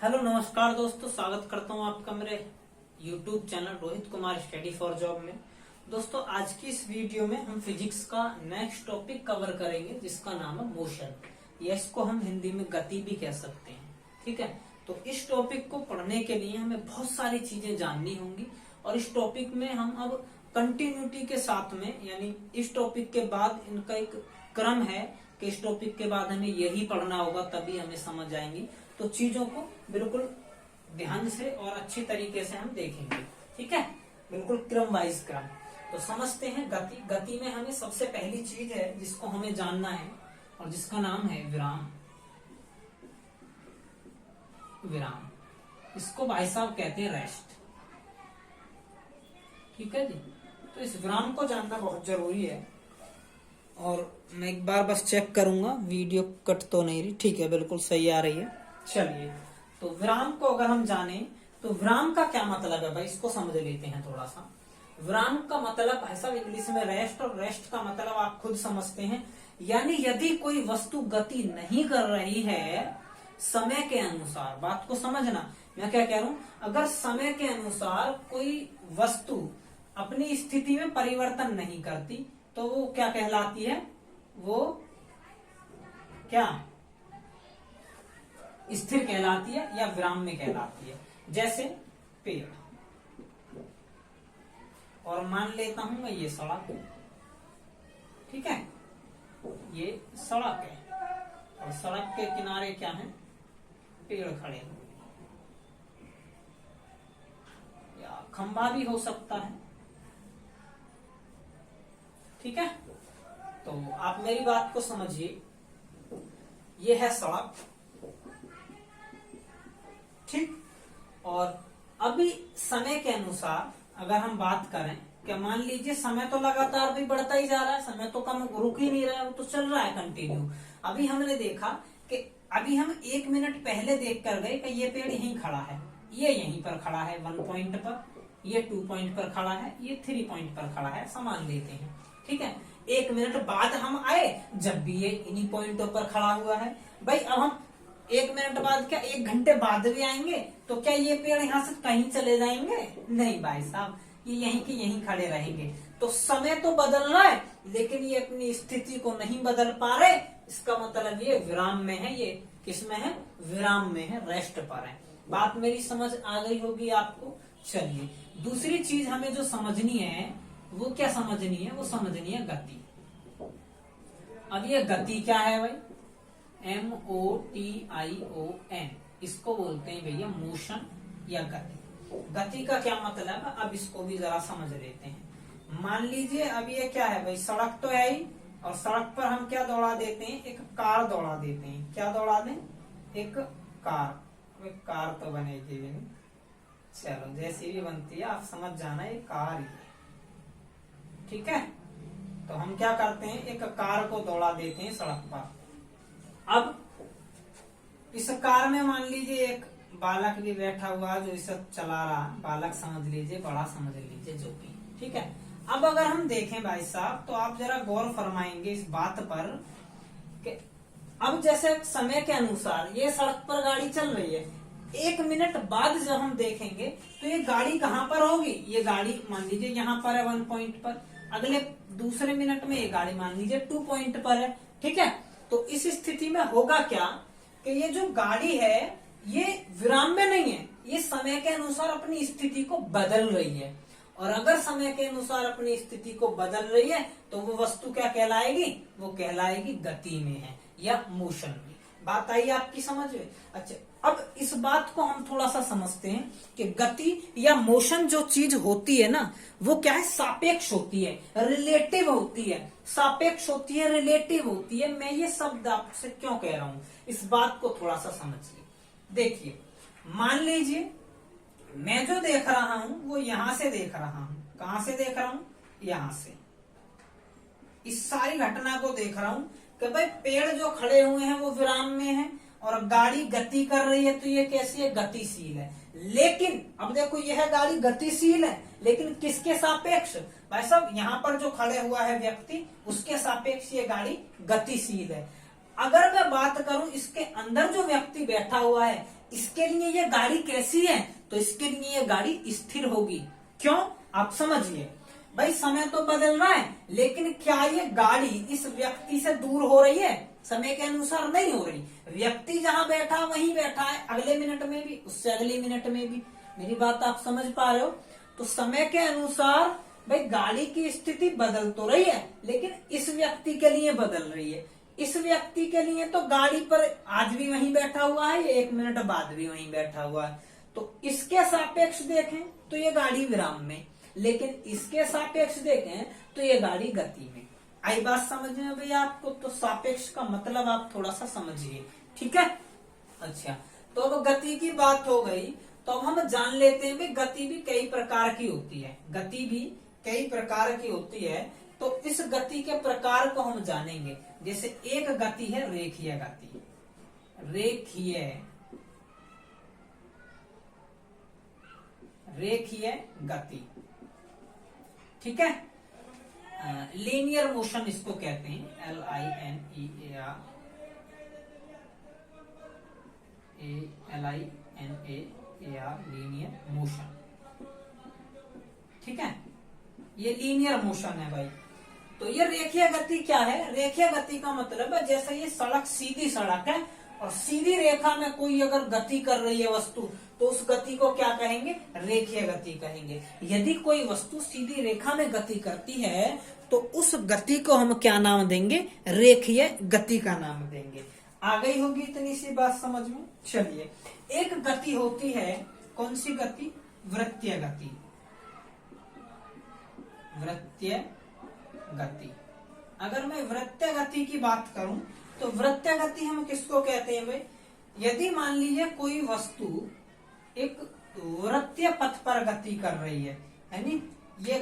Hello नमस्कार दोस्तों, स्वागत करता हूं आपका मेरे YouTube channel Rohit Kumar study for job में। दोस्तों आज की इस वीडियो में हम फिजिक्स का नेक्स्ट टॉपिक कवर करेंगे जिसका नाम है मोशन, या इसको हम हिंदी में गति भी कह सकते हैं। ठीक है, तो इस टॉपिक को पढ़ने के लिए हमें बहुत सारी चीजें जाननी होंगी और इस टॉपिक में हम अब कंटिन्यूटी के साथ में, यानी इस टॉपिक के बाद इनका एक क्रम है कि इस टॉपिक के बाद हमें यही पढ़ना होगा तभी हमें समझ आएंगी। तो चीजों को बिल्कुल ध्यान से और अच्छी तरीके से हम देखेंगे। ठीक है, बिल्कुल क्रम वाइज क्रम। तो समझते हैं गति। गति में हमें सबसे पहली चीज है जिसको हमें जानना है और जिसका नाम है विराम। विराम, इसको भाई साहब कहते हैं रेस्ट। ठीक है जी, तो इस विराम को जानना बहुत जरूरी है। और मैं एक बार बस चेक करूंगा वीडियो कट तो नहीं रही। ठीक है, बिल्कुल सही आ रही है। चलिए, तो विराम को अगर हम जाने तो विराम का क्या मतलब है भाई, इसको समझ लेते हैं थोड़ा सा। विराम का मतलब है सब इंग्लिश में रेस्ट, और रेस्ट का मतलब आप खुद समझते हैं, यानी यदि कोई वस्तु गति नहीं कर रही है समय के अनुसार। बात को समझना, मैं क्या कह रहा हूं, अगर समय के अनुसार कोई वस्तु अपनी स्थिति में परिवर्तन नहीं करती तो वो क्या कहलाती है, वो क्या स्थिर कहलाती है या विराम में कहलाती है। जैसे पेड़, और मान लेता हूं मैं ये सड़क। ठीक है, ये सड़क है और सड़क के किनारे क्या है, पेड़ खड़े हैं, या खंबा भी हो सकता है। ठीक है, तो आप मेरी बात को समझिए, ये है सड़क। ठीक, और अभी समय के अनुसार अगर हम बात करें, क्या मान लीजिए समय तो लगातार भी बढ़ता ही जा रहा है, समय तो कम रुक ही नहीं रहा है, वो तो चल रहा है कंटिन्यू। अभी हमने देखा कि अभी हम 1 मिनट पहले देख कर गए कि ये पेड़ यहीं खड़ा है, ये यहीं पर खड़ा है 1 पॉइंट पर, ये 2 पॉइंट पर खड़ा है, ये 3 पॉइंट पर खड़ा है, समान लेते हैं। ठीक है, 1 मिनट बाद हम आए जब भी ये इन्हीं पॉइंटों पर खड़ा हुआ है। भाई अब हम 1 मिनट बाद क्या 1 घंटे बाद भी आएंगे तो क्या ये पेड़ यहाँ से कहीं चले जाएंगे? नहीं भाई साहब, ये यहीं के यहीं खड़े रहेंगे। तो समय तो बदल रहा है लेकिन ये अपनी स्थिति को नहीं बदल पा रहे। इसका मतलब ये विराम में है। ये किस में है? विराम में है, रेस्ट पर है। बात मेरी समझ आ गई होगी आपको। चलिए, दूसरी चीज हमें जो समझनी है वो क्या समझनी है, वो समझनी है गति। अब ये गति क्या है भाई? MOTION, इसको बोलते हैं भैया मोशन या गति। गति का क्या मतलब है, अब इसको भी जरा समझ लेते हैं। मान लीजिए अब ये क्या है भाई, सड़क तो है ही, और सड़क पर हम क्या दौड़ा देते हैं, एक कार दौड़ा देते हैं। क्या दौड़ा दें? एक कार। एक कार तो बनेगी भी नहीं, चलो जैसी भी बनती है आप समझ जाना, ये कार ही है। ठीक है, तो हम क्या करते हैं, एक कार को दौड़ा देते हैं सड़क पर। अब इस कार में मान लीजिए एक बालक भी बैठा हुआ जो इसे चला रहा, बालक समझ लीजिए, बड़ा समझ लीजिए, जो भी। ठीक है, अब अगर हम देखें भाई साहब तो आप जरा गौर फरमाएंगे इस बात पर कि अब जैसे समय के अनुसार ये सड़क पर गाड़ी चल रही है, 1 मिनट बाद जब हम देखेंगे तो ये गाड़ी कहाँ पर होगी? ये गाड़ी मान लीजिए यहाँ पर है 1 पॉइंट पर, अगले दूसरे मिनट में ये गाड़ी मान लीजिए 2 पॉइंट पर है। ठीक है, तो इस स्थिति में होगा क्या कि ये जो गाड़ी है ये विराम में नहीं है, ये समय के अनुसार अपनी स्थिति को बदल रही है। और अगर समय के अनुसार अपनी स्थिति को बदल रही है तो वो वस्तु क्या कहलाएगी? वो कहलाएगी गति में है या मोशन में। बात आई आपकी समझ में? अच्छा, अब इस बात को हम थोड़ा सा समझते हैं कि गति या मोशन जो चीज होती है ना, वो क्या है, सापेक्ष होती है, रिलेटिव होती है। सापेक्ष होती है, रिलेटिव होती है। मैं ये शब्द आपसे क्यों कह रहा हूं, इस बात को थोड़ा सा समझिए। देखिए, मान लीजिए मैं जो देख रहा हूं वो यहां से देख रहा हूं। कहां से देख रहा हूं? यहां से। इस सारी घटना को देख रहा हूं कि भाई पेड़ जो खड़े हुए हैं वो विराम में है और गाड़ी गति कर रही है, तो ये कैसी है? गतिशील है। लेकिन अब देखो, यह गाड़ी गतिशील है लेकिन किसके सापेक्ष? भाई साहब, यहाँ पर जो खड़े हुआ है व्यक्ति, उसके सापेक्ष ये गाड़ी गतिशील है। अगर मैं बात करूं इसके अंदर जो व्यक्ति बैठा हुआ है, इसके लिए ये गाड़ी कैसी है, तो इसके लिए ये गाड़ी स्थिर होगी। क्यों, आप समझिए भाई, समय तो बदल रहा है, लेकिन क्या ये गाड़ी इस व्यक्ति से दूर हो रही है? समय के अनुसार नहीं हो रही। व्यक्ति जहां बैठा वहीं बैठा है, अगले मिनट में भी, उससे अगले मिनट में भी। मेरी बात आप समझ पा रहे हो? तो समय के अनुसार भाई गाड़ी की स्थिति बदल तो रही है, लेकिन इस व्यक्ति के लिए बदल रही है। इस व्यक्ति के लिए तो गाड़ी पर आज भी वहीं बैठा हुआ है, 1 मिनट बाद भी वहीं बैठा हुआ है। तो इसके सापेक्ष देखें तो ये गाड़ी विराम में, लेकिन इसके सापेक्ष देखें तो ये गाड़ी गति में। आई बात समझ में भैया आपको? तो सापेक्ष का मतलब आप थोड़ा सा समझिए, ठीक है। अच्छा, तो अब गति की बात हो गई, तो अब हम जान लेते हैं कि गति भी कई प्रकार की होती है। गति भी कई प्रकार की होती है, तो इस गति के प्रकार को हम जानेंगे। जैसे एक गति है रेखीय गति, रेखीय गति, ठीक है। लीनियर मोशन इसको कहते हैं, LINEAR, लीनियर मोशन, ठीक है। ये लीनियर मोशन है भाई। तो ये रेखीय गति क्या है? रेखीय गति का मतलब है जैसे ये सड़क सीधी सड़क है और सीधी रेखा में कोई अगर गति कर रही है वस्तु, तो उस गति को क्या कहेंगे? रेखीय गति कहेंगे। यदि कोई वस्तु सीधी रेखा में गति करती है तो उस गति को हम क्या नाम देंगे? रेखीय गति का नाम देंगे। आ गई होगी इतनी सी बात समझ में? चलिए, एक गति होती है, कौन सी गति? वृत्तीय गति। वृत्तीय गति। अगर मैं वृत्तीय गति की बात करूं तो वृत्तीय गति हम किसको कहते हैं भाई? यदि मान लीजिए कोई वस्तु एक वृत्तीय पथ पर गति कर रही है, यानी ये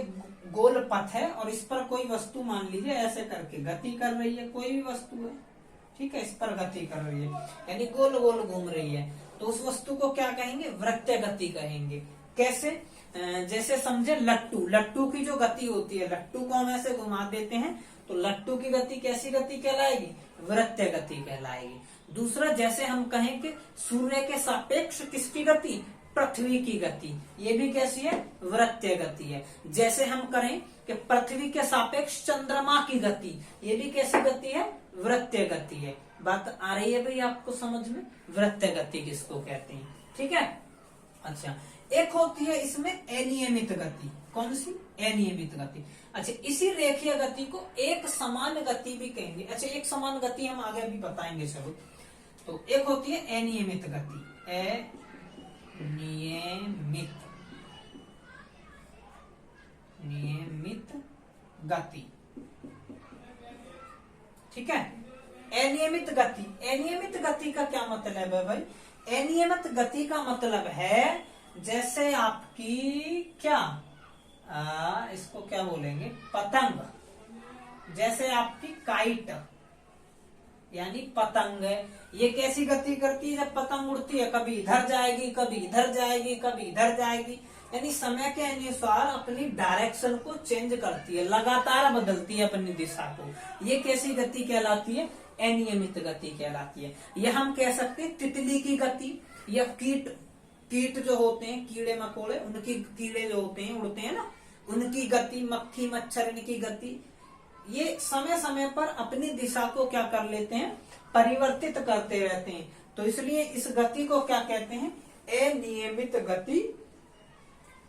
गोल पथ है और इस पर कोई वस्तु मान लीजिए ऐसे करके गति कर रही है, कोई भी वस्तु है, ठीक है, इस पर गति कर रही है, यानी गोल गोल घूम रही है, तो उस वस्तु को क्या कहेंगे? वृत्तीय गति कहेंगे। कैसे? जैसे समझे लट्टू, लट्टू की जो गति होती है, लट्टू को हम ऐसे घुमा देते हैं तो लट्टू की गति कैसी गति कहलाएगी? वृत्तीय गति कहलाएगी। दूसरा, जैसे हम कहें कि सूर्य के सापेक्ष किसकी गति? पृथ्वी की गति, ये भी कैसी है? वृत्तीय गति है। जैसे हम करें कि पृथ्वी के सापेक्ष चंद्रमा की गति, ये भी कैसी गति है? वृत्तीय गति है। बात आ रही है भाई आपको समझ में? वृत्तीय गति किसको कहते हैं, ठीक है। अच्छा, एक होती है इसमें अनियमित गति। कौन सी? अनियमित गति। अच्छा, इसी रेखीय गति को एक समान गति भी कहेंगे। अच्छा, एक समान गति हम आगे भी बताएंगे, चलो। तो एक होती है अनियमित गति, नियमित गति, ठीक है। अनियमित गति, अनियमित गति का क्या मतलब है भाई? अनियमित गति का मतलब है जैसे आपकी क्या इसको क्या बोलेंगे? पतंग। जैसे आपकी काइट यानी पतंग है, ये कैसी गति करती है? जब पतंग उड़ती है, कभी इधर जाएगी, कभी इधर जाएगी, कभी इधर जाएगी, यानी समय के अनुसार अपनी डायरेक्शन को चेंज करती है, लगातार बदलती है अपनी दिशा को। ये कैसी गति कहलाती है? अनियमित गति कहलाती है। यह हम कह सकते हैं तितली की गति, या कीट जो होते हैं, कीड़े मकोड़े, उनकी कीड़े जो होते हैं उड़ते हैं ना, उनकी गति, मक्खी मच्छर इनकी गति, ये समय समय पर अपनी दिशा को क्या कर लेते हैं? परिवर्तित करते रहते हैं। तो इसलिए इस गति को क्या कहते हैं? अनियमित गति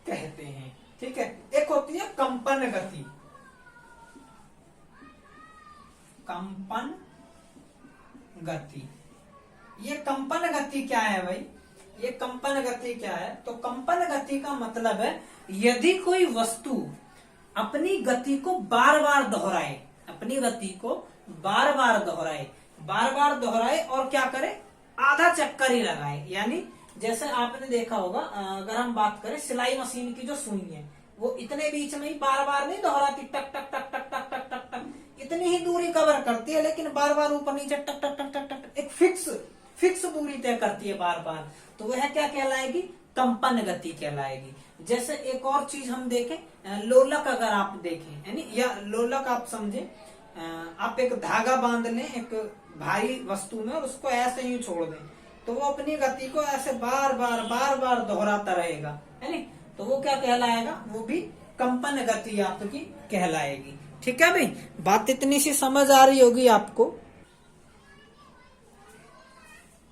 कहते हैं, ठीक है। एक होती है कंपन गति। कंपन गति, ये कंपन गति क्या है भाई? ये कंपन गति क्या है? तो कंपन गति का मतलब है यदि कोई वस्तु अपनी गति को बार बार दोहराए, अपनी गति को बार बार दोहराए और क्या करे? आधा चक्कर ही लगाए। यानी जैसे आपने देखा होगा, अगर हम बात करें सिलाई मशीन की जो सुई है, वो इतने बीच में ही बार बार नहीं दोहराती, टक टक टक टक टक टक टक टक, इतनी ही दूरी कवर करती है, लेकिन बार बार ऊपर नीचे टक टक टक टक टक, एक फिक्स दूरी तय करती है बार बार, तो वह क्या कहलाएगी? कंपन गति कहलाएगी। जैसे एक और चीज हम देखें, लोलक अगर आप देखें, यानी या लोलक आप समझे, आप एक धागा बांध लें एक भारी वस्तु में और उसको ऐसे ही छोड़ दें, तो वो अपनी गति को ऐसे बार बार दोहराता रहेगा, है नहीं? तो वो क्या कहलाएगा? वो भी कंपन गति आपकी कहलाएगी। ठीक है भाई, बात इतनी सी समझ आ रही होगी आपको।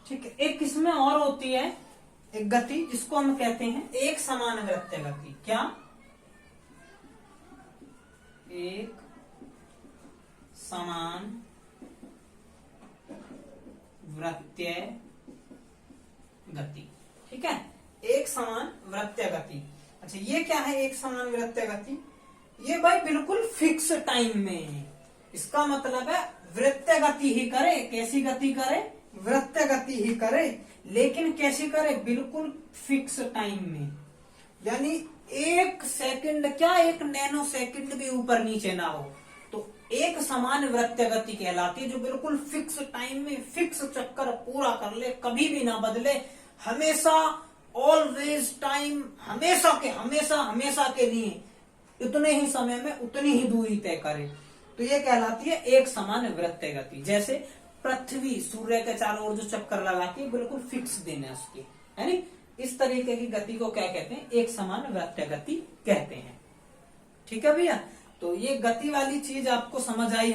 ठीक है, एक इसमें और होती है एक गति जिसको हम कहते हैं एक समान वृत्तीय गति। क्या? एक समान वृत्तीय गति। ठीक है, एक समान वृत्तीय गति। अच्छा, ये क्या है एक समान वृत्तीय गति? ये भाई बिल्कुल फिक्स टाइम में, इसका मतलब है वृत्तीय गति ही करे। कैसी गति करे? वृत्तीय गति ही करे, लेकिन कैसी करे? बिल्कुल फिक्स टाइम में, यानी 1 सेकंड क्या 1 नैनो सेकंड भी ऊपर नीचे ना हो, तो एक समान वृत्तीय गति कहलाती है, जो बिल्कुल फिक्स टाइम में फिक्स चक्कर पूरा कर ले, कभी भी ना बदले, हमेशा ऑलवेज टाइम, हमेशा के लिए इतने ही समय में उतनी ही दूरी तय करे, तो ये कहलाती है एक समान वृत्तीय गति। जैसे पृथ्वी सूर्य के चारों ओर जो चक्कर लगाती है बिल्कुल फिक्स दिन है उसके, है नी? इस तरीके की गति को क्या कहते हैं? एक समान वृत्तीय गति कहते हैं। ठीक है भैया, तो ये गति वाली चीज आपको समझ आई